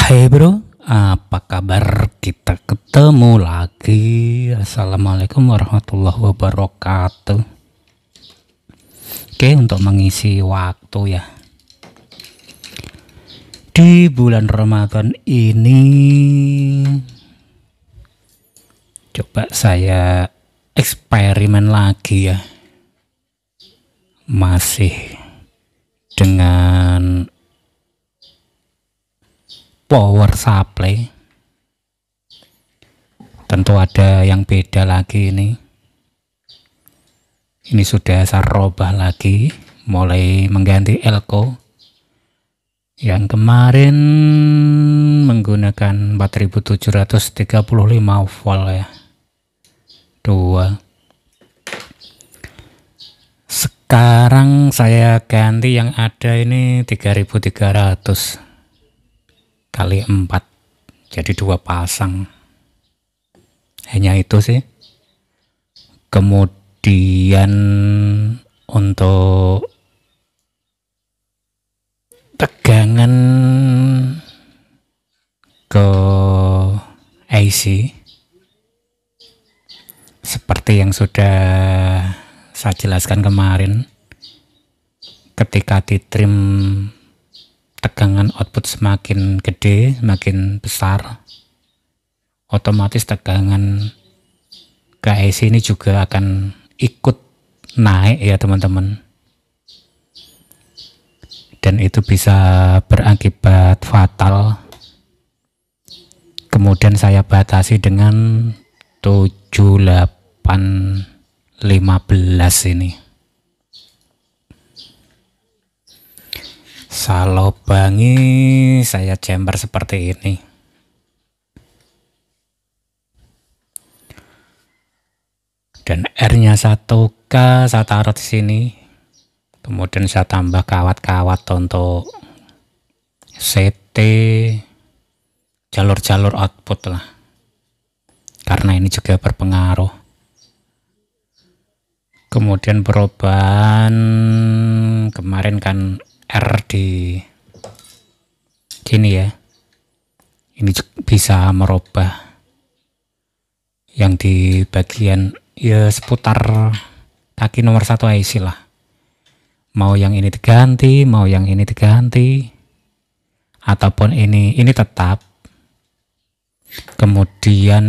Hai bro, apa kabar? Kita ketemu lagi. Assalamualaikum warahmatullahi wabarakatuh. Oke, untuk mengisi waktu ya, di bulan Ramadan ini coba saya eksperimen lagi ya, masih dengan power supply. Tentu ada yang beda lagi ini. Ini sudah saya robah lagi, mulai mengganti elko. Yang kemarin menggunakan 4735 volt ya. 2. Sekarang saya ganti yang ada ini 3300 kali 4, jadi 2 pasang. Hanya itu sih. Kemudian untuk tegangan ke AC seperti yang sudah saya jelaskan kemarin, ketika di trim tegangan output semakin gede, semakin besar, otomatis tegangan ke AC ini juga akan ikut naik ya teman-teman, dan itu bisa berakibat fatal. Kemudian saya batasi dengan 7815 ini. Saya lubangi, saya chamber seperti ini. Dan R-nya 1K saya taruh di sini. Kemudian saya tambah kawat-kawat untuk CT, jalur-jalur output lah. Karena ini juga berpengaruh. Kemudian perubahan kemarin kan R di gini ya, ini bisa merubah yang di bagian ya seputar kaki nomor 1 IC lah. Mau yang ini diganti, mau yang ini diganti, ataupun ini tetap. Kemudian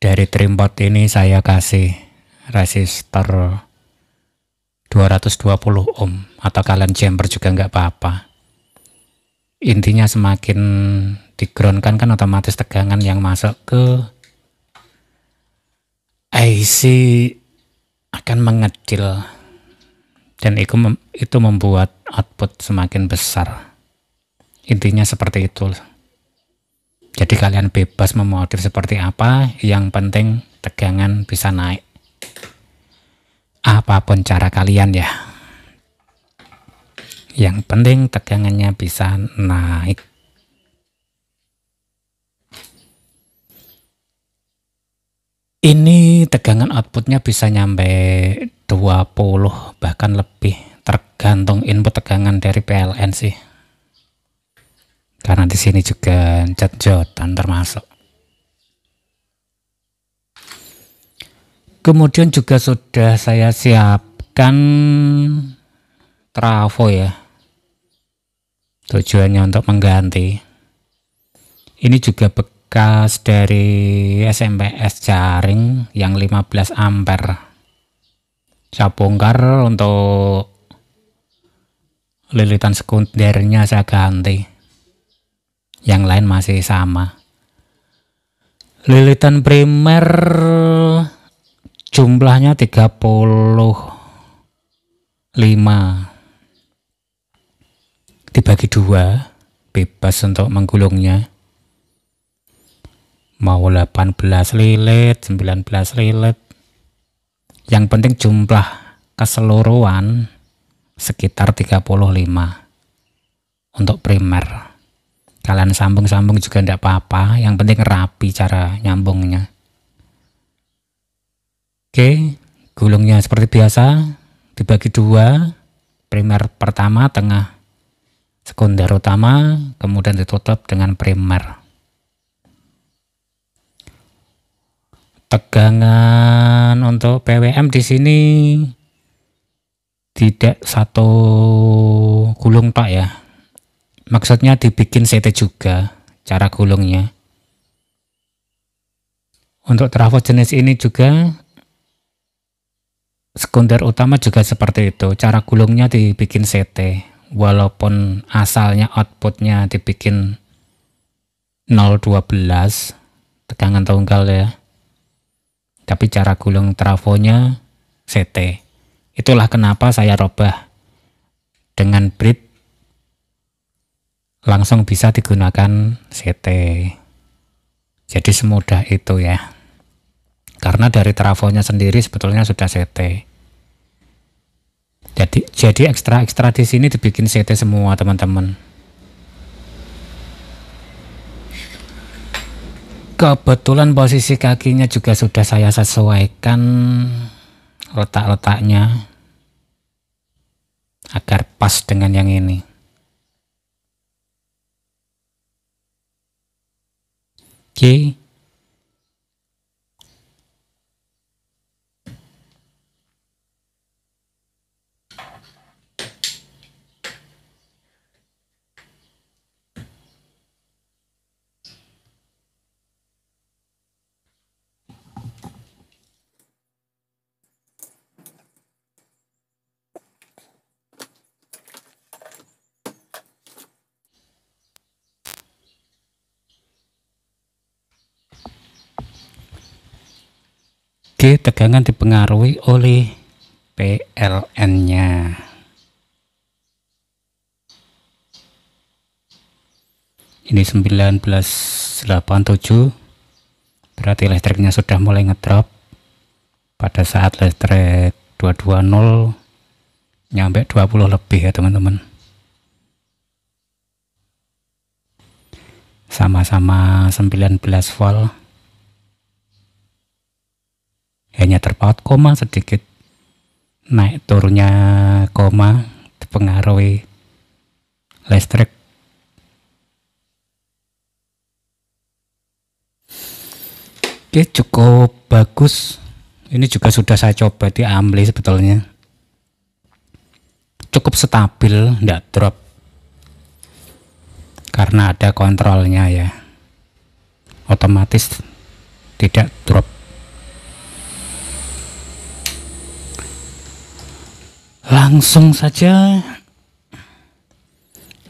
dari trimpot ini saya kasih resistor 220 ohm, atau kalian chamber juga nggak apa-apa. Intinya semakin di-groundkan kan otomatis tegangan yang masuk ke IC akan mengecil, dan itu membuat output semakin besar. Intinya seperti itu. Jadi kalian bebas memodif seperti apa, yang penting tegangan bisa naik. Apapun cara kalian ya, yang penting tegangannya bisa naik. Ini tegangan outputnya bisa nyampe 20 bahkan lebih, tergantung input tegangan dari PLN sih. Karena di sini juga jot-jotan termasuk. Kemudian juga sudah saya siapkan trafo ya. Tujuannya untuk mengganti. Ini juga bekas dari SMPS jaring yang 15 ampere. Saya bongkar, untuk lilitan sekundernya saya ganti. Yang lain masih sama. Lilitan primer jumlahnya 35. Dibagi 2, bebas untuk menggulungnya. Mau 18 lilit, 19 lilit. Yang penting jumlah keseluruhan sekitar 35 untuk primer. Kalian sambung-sambung juga tidak apa-apa, yang penting rapi cara nyambungnya. Oke, gulungnya seperti biasa, dibagi 2, primer pertama, tengah sekunder utama, kemudian ditutup dengan primer. Tegangan untuk PWM di sini tidak satu gulung tok ya. Maksudnya dibikin CT juga cara gulungnya. Untuk trafo jenis ini juga sekunder utama juga seperti itu. Cara gulungnya dibikin CT. Walaupun asalnya outputnya dibikin 012 tegangan tunggal ya. Tapi cara gulung trafonya CT. Itulah kenapa saya robah dengan brid langsung bisa digunakan CT. Jadi semudah itu ya. Karena dari trafonya sendiri sebetulnya sudah CT. Jadi ekstra di sini dibikin CT semua teman-teman. Kebetulan posisi kakinya juga sudah saya sesuaikan letak-letaknya agar pas dengan yang ini. Oke. Tegangan dipengaruhi oleh PLN-nya. Ini 1987, berarti listriknya sudah mulai ngedrop. Pada saat listrik 220 nyampe 20 lebih ya teman-teman. Sama-sama 19 volt. Hanya terpaut koma sedikit, naik turunnya koma dipengaruhi listrik. Oke, cukup bagus. Ini juga sudah saya coba di ampli sebetulnya. Cukup stabil, enggak drop. Karena ada kontrolnya ya. Otomatis tidak drop. Langsung saja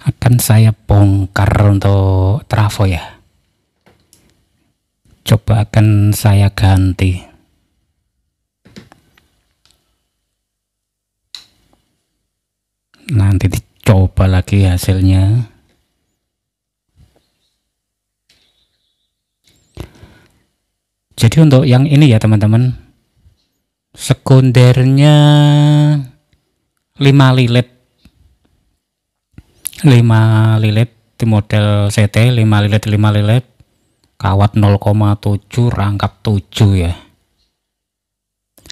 akan saya bongkar untuk trafo ya. Coba akan saya ganti. Nanti dicoba lagi hasilnya. Jadi untuk yang ini ya teman-teman, sekundernya 5 lilit di model CT, 5 lilit kawat 0,7 rangkap 7 ya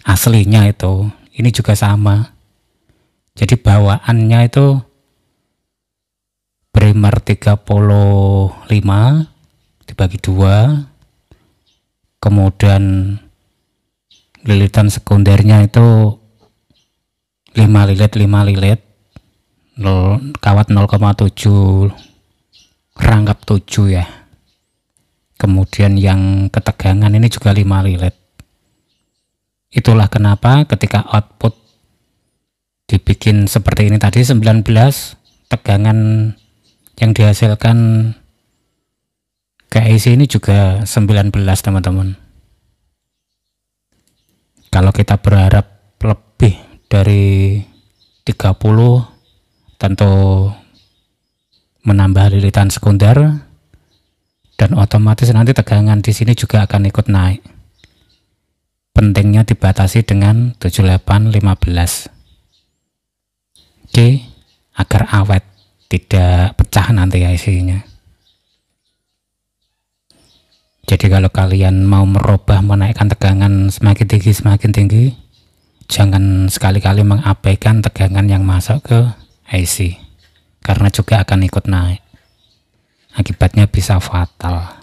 aslinya. Itu ini juga sama, jadi bawaannya itu primer 35 dibagi 2, kemudian lilitan sekundernya itu 5 lilit kawat 0,7 rangkap 7 ya. Kemudian yang ketegangan ini juga 5 lilit. Itulah kenapa ketika output dibikin seperti ini tadi 19, tegangan yang dihasilkan ke IC ini juga 19 teman-teman. Kalau kita berharap lebih dari 30, tentu menambah lilitan sekunder dan otomatis nanti tegangan di sini juga akan ikut naik. Pentingnya dibatasi dengan 7815. Oke, agar awet, tidak pecah nanti IC-nya. Jadi kalau kalian mau merubah menaikkan tegangan semakin tinggi, jangan sekali-kali mengabaikan tegangan yang masuk ke IC. karena juga akan ikut naik. Akibatnya bisa fatal.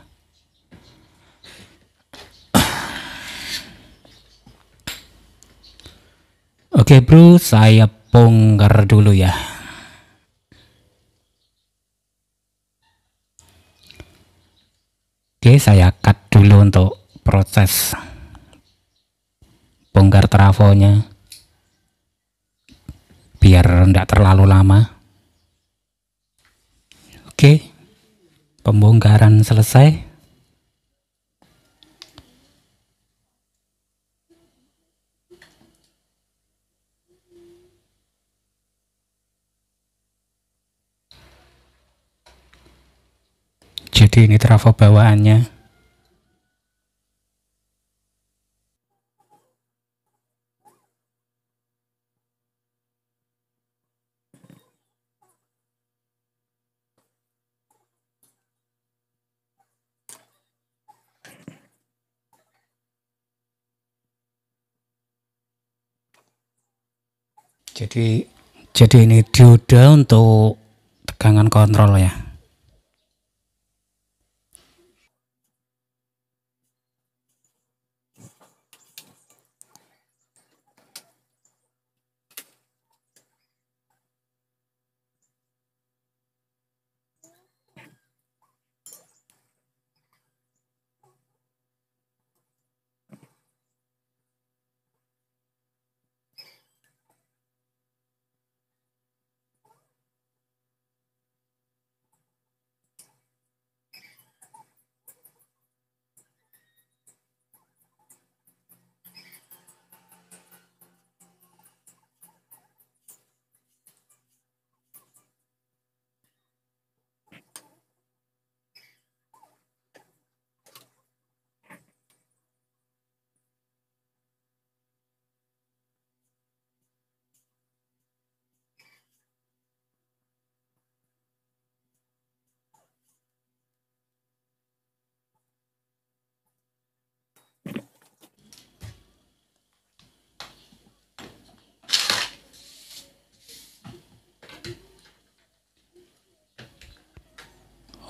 Oke bro, saya bongkar dulu ya. Oke, saya cut dulu untuk proses bongkar trafonya biar tidak terlalu lama. Oke, pembongkaran selesai. Jadi ini trafo bawaannya. Jadi ini dioda untuk tegangan kontrol ya.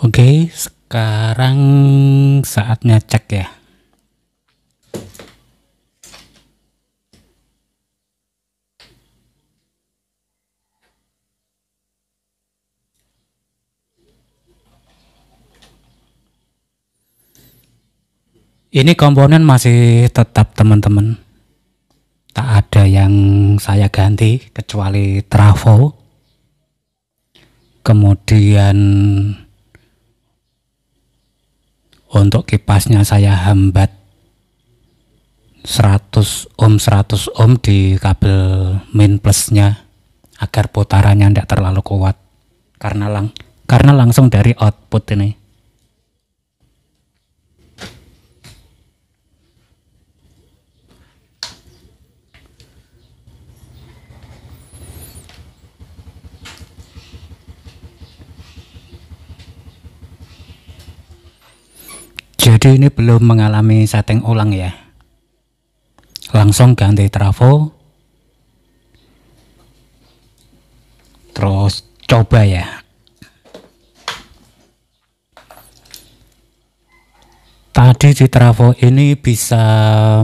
Oke, sekarang saatnya cek ya. Ini komponen masih tetap teman-teman. Tak ada yang saya ganti kecuali trafo. Kemudian untuk kipasnya saya hambat 100 ohm di kabel min plusnya agar putarannya tidak terlalu kuat karena langsung dari output ini. Jadi ini belum mengalami setting ulang ya. Langsung ganti trafo. Terus coba ya. Tadi di trafo ini bisa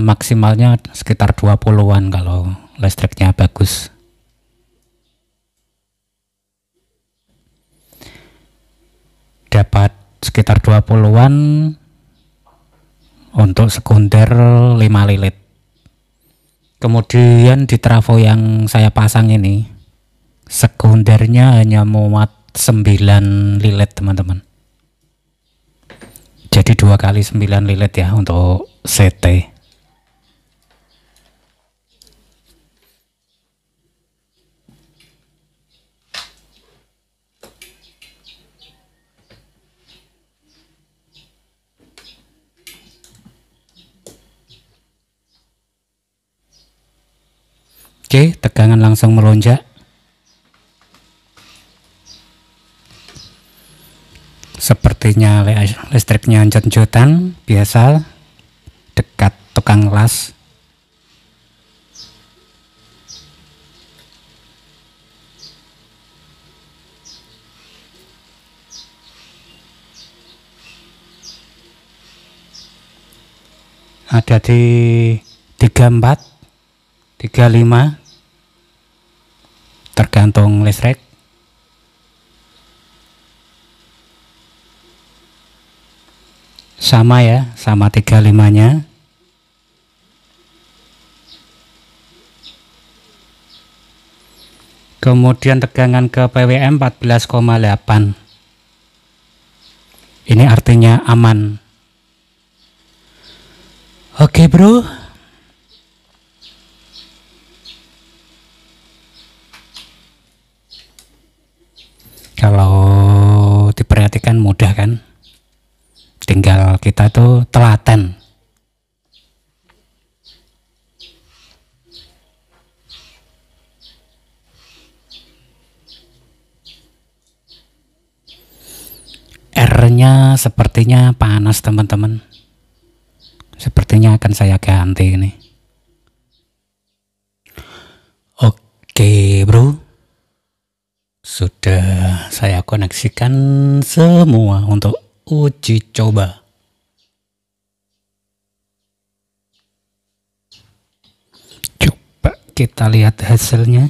maksimalnya sekitar 20-an kalau listriknya bagus. Dapat sekitar 20-an untuk sekunder 5 lilit. Kemudian di trafo yang saya pasang ini sekundernya hanya muat 9 lilit teman-teman. Jadi 2 kali 9 lilit ya untuk CT. Oke, tegangan langsung melonjak. Sepertinya listriknya jut-jutan biasa dekat tukang las. ada di 34, 35 tergantung listrik. Sama ya, sama 35-nya. Kemudian tegangan ke PWM 14,8. Ini artinya aman. Oke, bro. Kalau diperhatikan mudah kan? Tinggal kita tuh telaten. R-nya sepertinya panas teman-teman. Sepertinya akan saya ganti ini. Oke bro, sudah saya koneksikan semua untuk uji coba. Coba kita lihat hasilnya.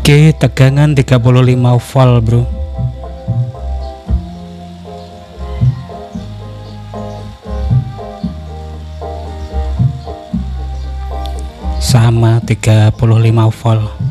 Oke, tegangan 35 volt bro. Sama 35 volt.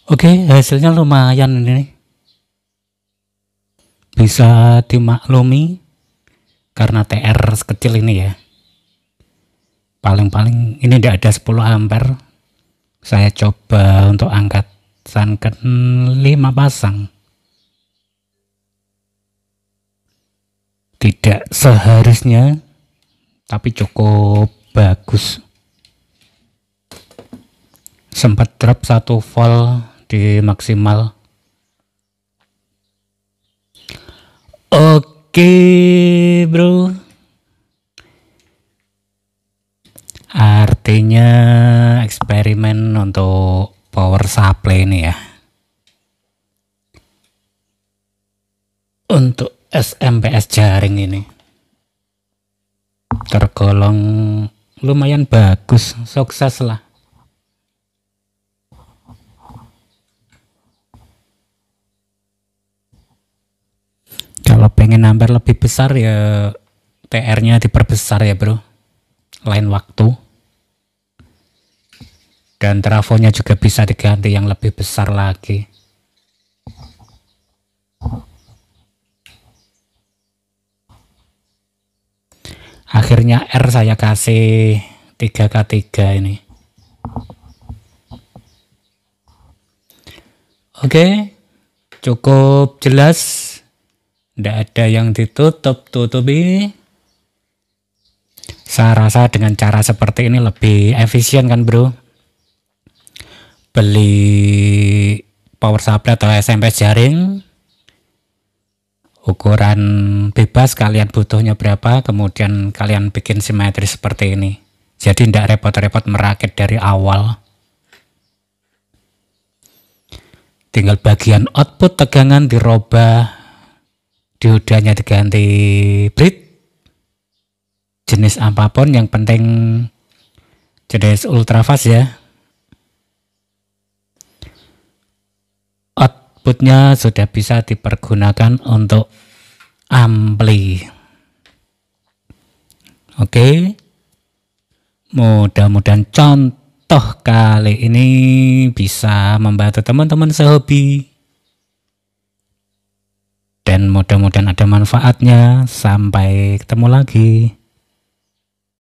Oke, hasilnya lumayan ini. Bisa dimaklumi karena TR sekecil ini ya. Paling-paling ini tidak ada 10 ampere. Saya coba untuk angkat Sunken 5 pasang. Tidak seharusnya, tapi cukup bagus. Sempat drop 1 volt di maksimal. Oke bro, artinya eksperimen untuk power supply ini ya, untuk SMPS jaring ini tergolong lumayan bagus, sukses lah. Kalau pengen ampere lebih besar ya TR-nya diperbesar ya bro, lain waktu. Dan trafonya juga bisa diganti yang lebih besar lagi. Akhirnya R saya kasih 3K3 ini. Oke, cukup jelas. Tidak ada yang ditutup-tutupi. Saya rasa dengan cara seperti ini lebih efisien kan bro. beli power supply atau SMP jaring, ukuran bebas kalian butuhnya berapa, kemudian kalian bikin simetris seperti ini. Jadi tidak repot-repot merakit dari awal. Tinggal bagian output tegangan dirubah, diodanya diganti bridge, jenis apapun, yang penting jenis ultrafast ya. Outputnya sudah bisa dipergunakan untuk ampli. Oke, mudah-mudahan contoh kali ini bisa membantu teman-teman sehobi, dan mudah-mudahan ada manfaatnya. Sampai ketemu lagi.